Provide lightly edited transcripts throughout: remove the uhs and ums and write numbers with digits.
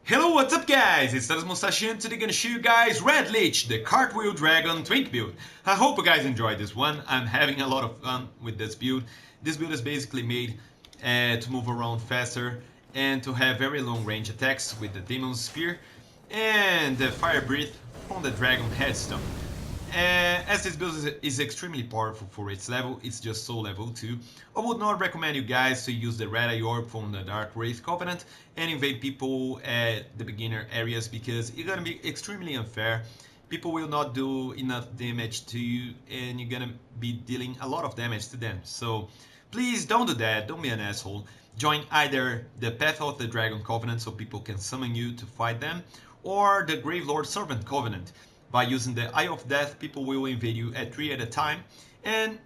Hello, what's up guys? It's Thales Moustache and today I'm gonna show you guys Red Lich, the Cartwheel Dragon Twink Build. I hope you guys enjoyed this one. I'm having a lot of fun with this build. This build is basically made to move around faster and to have very long range attacks with the Demon Spear and the Fire Breath from the Dragon Headstone. As this build is extremely powerful for its level, it's just soul level 2. I would not recommend you guys to use the Red Eye Orb from the Dark Wraith Covenant and invade people at the beginner areas because it's gonna be extremely unfair. People will not do enough damage to you and you're gonna be dealing a lot of damage to them. So please don't do that, don't be an asshole. Join either the Path of the Dragon Covenant so people can summon you to fight them, or the Gravelord Servant Covenant. By using the Eye of Death, people will invade you at 3 at a time, and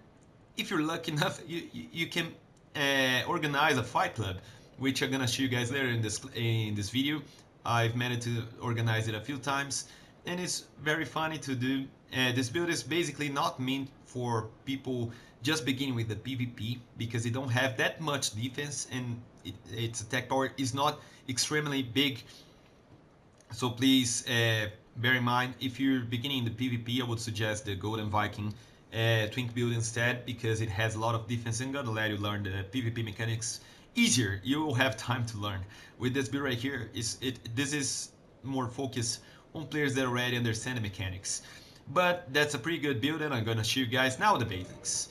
if you're lucky enough, you can organize a fight club, which I'm gonna show you guys later in this video. I've managed to organize it a few times, and it's very funny to do. This build is basically not meant for people just beginning with the PvP because they don't have that much defense and its attack power is not extremely big. So please bear in mind, if you're beginning the PvP, I would suggest the Golden Viking Twink build instead because it has a lot of defense and gonna let you learn the PvP mechanics easier. You will have time to learn. With this build right here, this is more focused on players that already understand the mechanics. But that's a pretty good build and I'm gonna show you guys now the basics.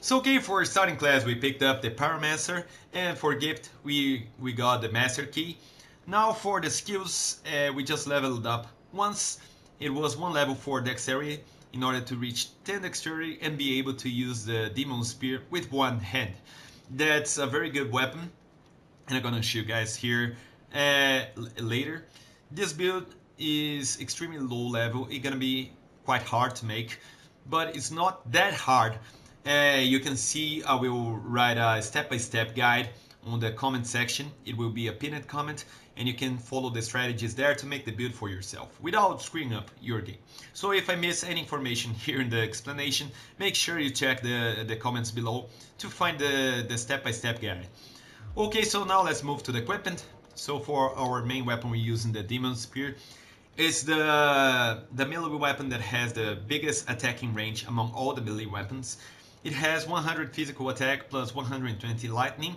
So okay, for starting class we picked up the Pyromancer, and for gift we got the Master Key. Now for the skills, we just leveled up once. It was 1 level for Dexterity in order to reach 10 Dexterity and be able to use the Demon Spear with one hand. That's a very good weapon and I'm gonna show you guys here later. This build is extremely low level. It's gonna be quite hard to make, but it's not that hard. You can see I will write a step-by-step guide on the comment section. It will be a pinned comment and you can follow the strategies there to make the build for yourself without screwing up your game. So if I miss any information here in the explanation, make sure you check the comments below to find the step-by-step guide. Okay, so now let's move to the equipment. So for our main weapon, we're using the Demon Spear. It's the melee weapon that has the biggest attacking range among all the melee weapons. It has 100 physical attack plus 120 lightning.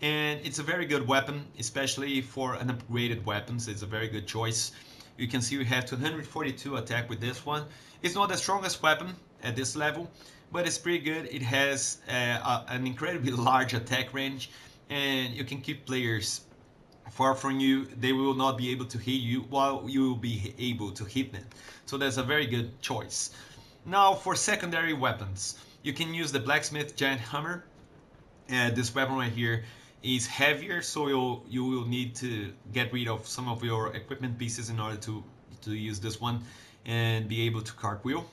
And it's a very good weapon, especially for an upgraded weapons. It's a very good choice. You can see we have 242 attack with this one. It's not the strongest weapon at this level, but it's pretty good. It has an incredibly large attack range, and you can keep players far from you. They will not be able to hit you while you will be able to hit them. So that's a very good choice. Now for secondary weapons, you can use the Blacksmith Giant Hammer. This weapon right here is heavier, so you will need to get rid of some of your equipment pieces in order to use this one and be able to cartwheel.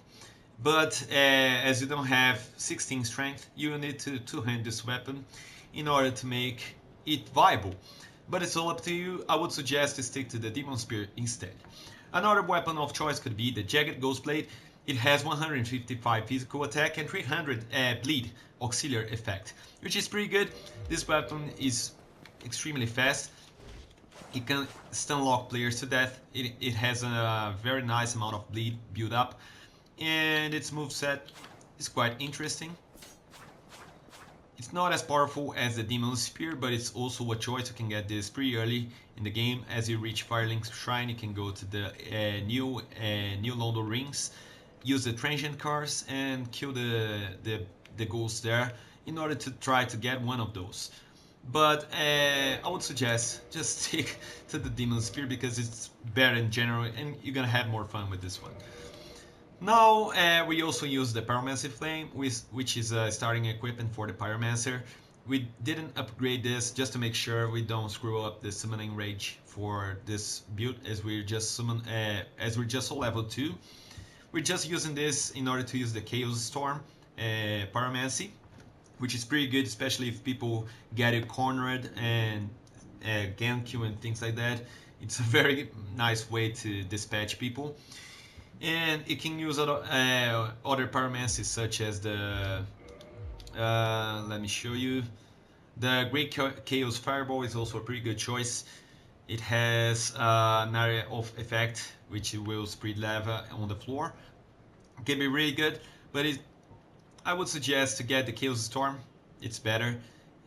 But as you don't have 16 strength, you will need to two-hand this weapon in order to make it viable. But it's all up to you. I would suggest to stick to the Demon Spear instead. Another weapon of choice could be the Jagged Ghost Blade. It has 155 physical attack and 300 bleed auxiliary effect, which is pretty good. This weapon is extremely fast. It can stun lock players to death. It has a very nice amount of bleed build up, and its moveset is quite interesting. It's not as powerful as the Demon Spear, but it's also a choice. You can get this pretty early in the game. As you reach Firelink's Shrine, you can go to the new London Rings, use the transient cars and kill the ghosts there in order to try to get one of those. But I would suggest just stick to the Demon Spear because it's better in general and you're gonna have more fun with this one. Now we also use the Pyromancy Flame, which is a starting equipment for the Pyromancer. We didn't upgrade this just to make sure we don't screw up the summoning range for this build as we're just on level 2. We're just using this in order to use the Chaos Storm Pyromancy, which is pretty good, especially if people get it cornered and gank you and things like that. It's a very nice way to dispatch people. And it can use other pyromancies such as the let me show you, the Great Chaos Fireball is also a pretty good choice. It has an area of effect which will spread lava on the floor. It can be really good, but I would suggest to get the Chaos Storm. It's better,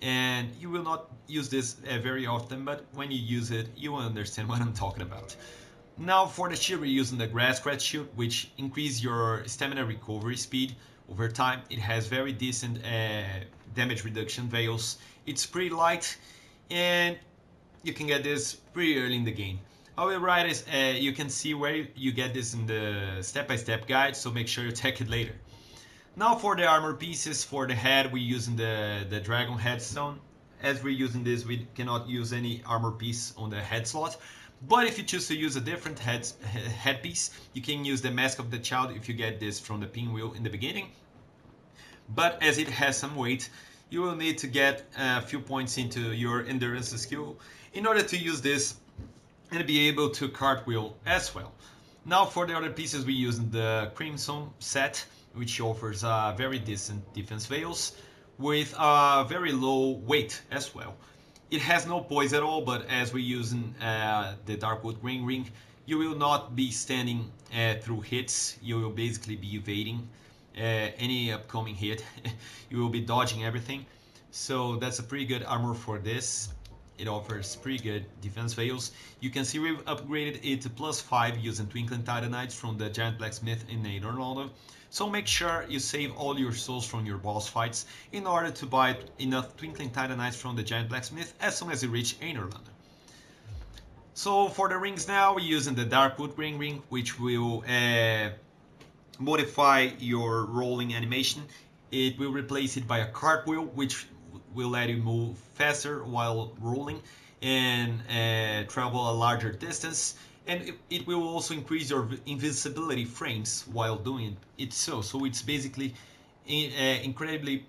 and you will not use this very often, but when you use it, you will understand what I'm talking about. Now for the shield, we're using the Grass Scratch shield, which increases your stamina recovery speed over time. It has very decent damage reduction veils. It's pretty light, and you can get this pretty early in the game. I will write is you can see where you get this in the step-by-step guide, so make sure you check it later. Now for the armor pieces, for the head we're using the dragon headstone. As we're using this, we cannot use any armor piece on the head slot. But if you choose to use a different headpiece, you can use the Mask of the Child if you get this from the pinwheel in the beginning. But as it has some weight, you will need to get a few points into your endurance skill in order to use this and be able to cartwheel as well. Now for the other pieces, we use the Crimson set, which offers very decent defense veils with a very low weight as well. It has no poise at all, but as we're using the Darkwood Green Ring, you will not be standing through hits. You will basically be evading any upcoming hit. You will be dodging everything. So that's a pretty good armor for this. It offers pretty good defense veils. You can see we've upgraded it to +5 using Twinkling Titanites from the Giant Blacksmith in Nederlanden. So make sure you save all your souls from your boss fights in order to buy enough Twinkling Titanites from the Giant Blacksmith as soon as you reach Nederlanden. So for the rings now, we're using the Darkwood Green Ring, which will modify your rolling animation. It will replace it by a cartwheel, which will let you move faster while rolling and travel a larger distance, and it will also increase your invisibility frames while doing it. So it's basically incredibly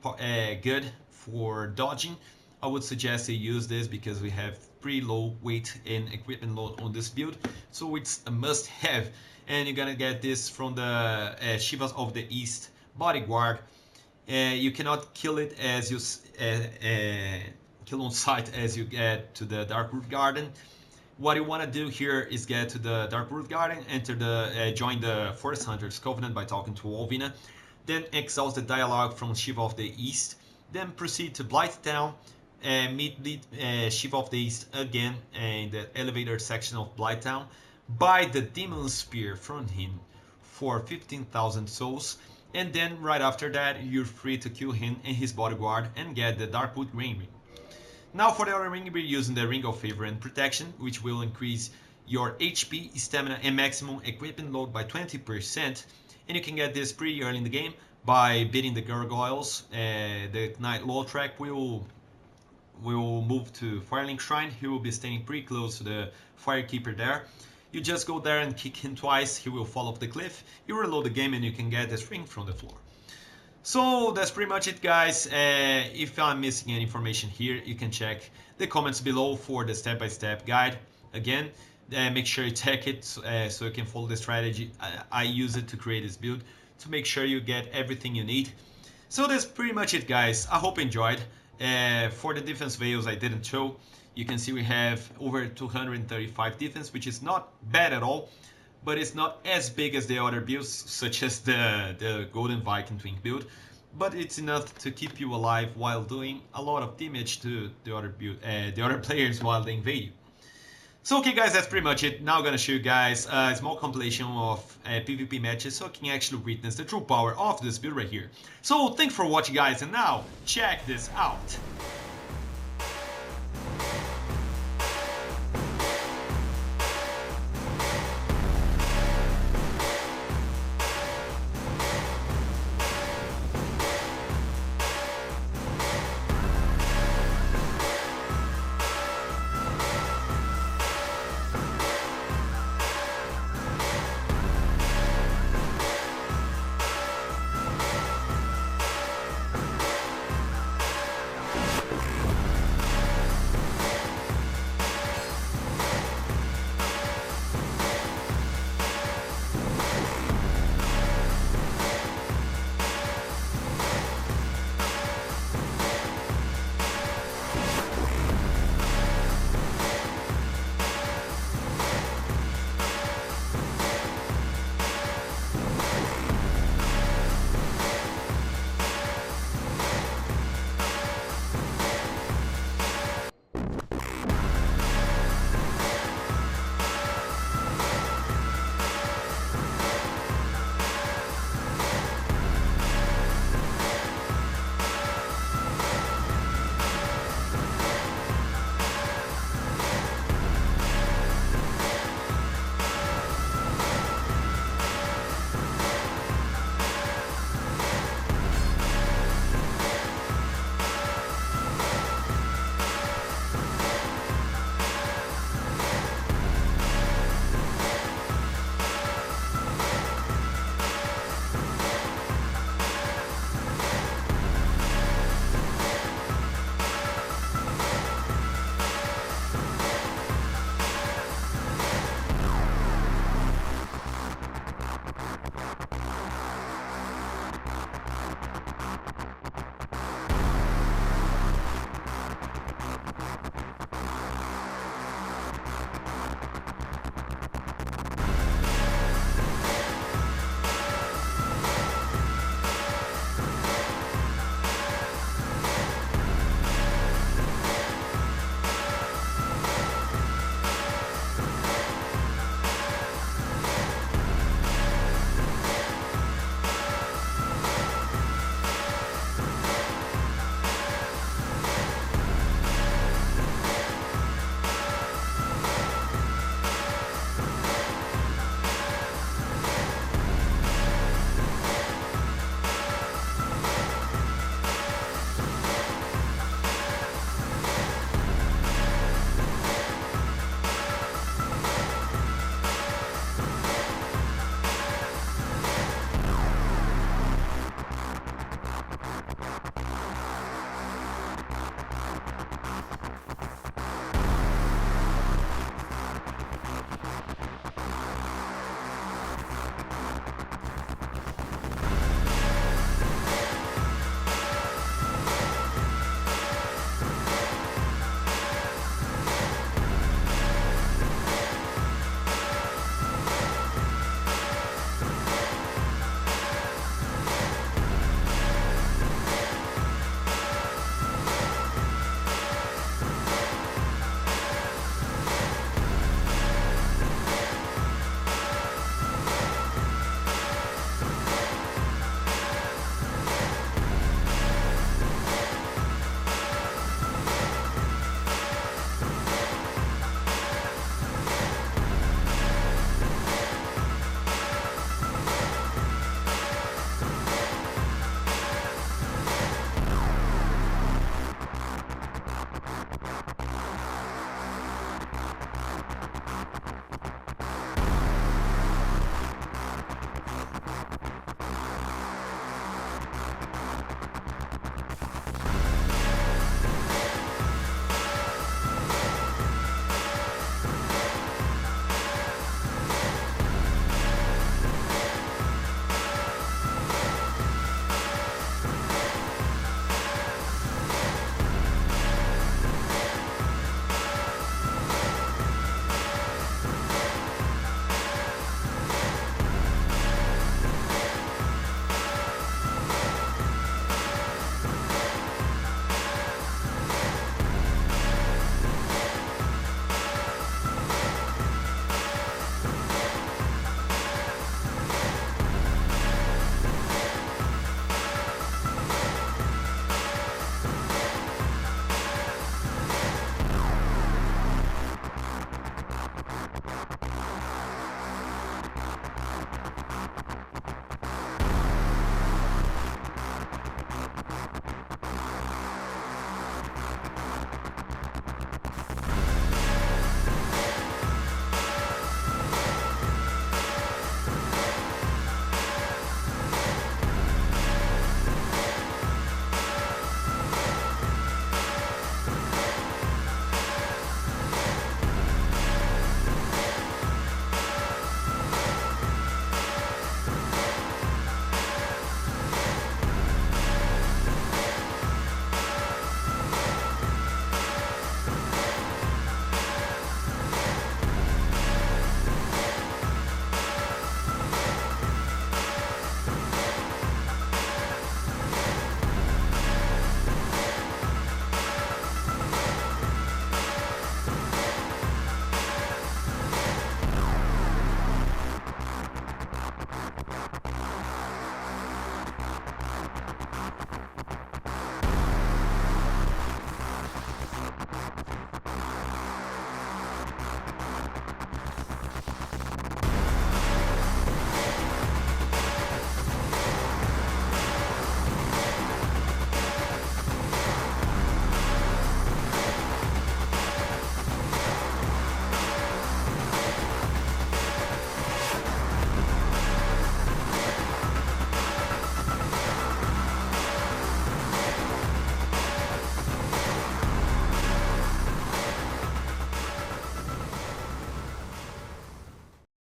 good for dodging. I would suggest you use this because we have pretty low weight and equipment load on this build, so it's a must-have. And you're gonna get this from the Shivas of the East bodyguard. You cannot kill it as you kill on sight as you get to the Darkroot Garden. What you want to do here is get to the Darkroot Garden, enter the join the Forest Hunters Covenant by talking to Olvina, then exhaust the dialogue from Shiva of the East, then proceed to Blighttown and meet Shiva of the East again in the elevator section of Blighttown. Buy the Demon Spear from him for 15,000 souls, and then right after that you're free to kill him and his bodyguard and get the Darkwood Green Ring. Now for the other ring, we're using the Ring of Favor and Protection, which will increase your HP, stamina and maximum equipment load by 20%, and you can get this pretty early in the game by beating the gargoyles. The Knight Lautrec will move to Firelink Shrine. He will be standing pretty close to the Firekeeper there. You just go there and kick him twice, he will fall off the cliff. You reload the game and you can get this ring from the floor. So that's pretty much it, guys. If I'm missing any information here, you can check the comments below for the step-by-step guide. Again, make sure you check it so you can follow the strategy. I use it to create this build to make sure you get everything you need. So that's pretty much it, guys. I hope you enjoyed. For the defense veils I didn't show, you can see we have over 235 defense, which is not bad at all, but it's not as big as the other builds, such as the Golden Viking Twink build, but it's enough to keep you alive while doing a lot of damage to the other players while they invade you. So okay, guys, that's pretty much it. Now I'm gonna show you guys a small compilation of PvP matches so you can actually witness the true power of this build right here. So thanks for watching, guys, and now check this out.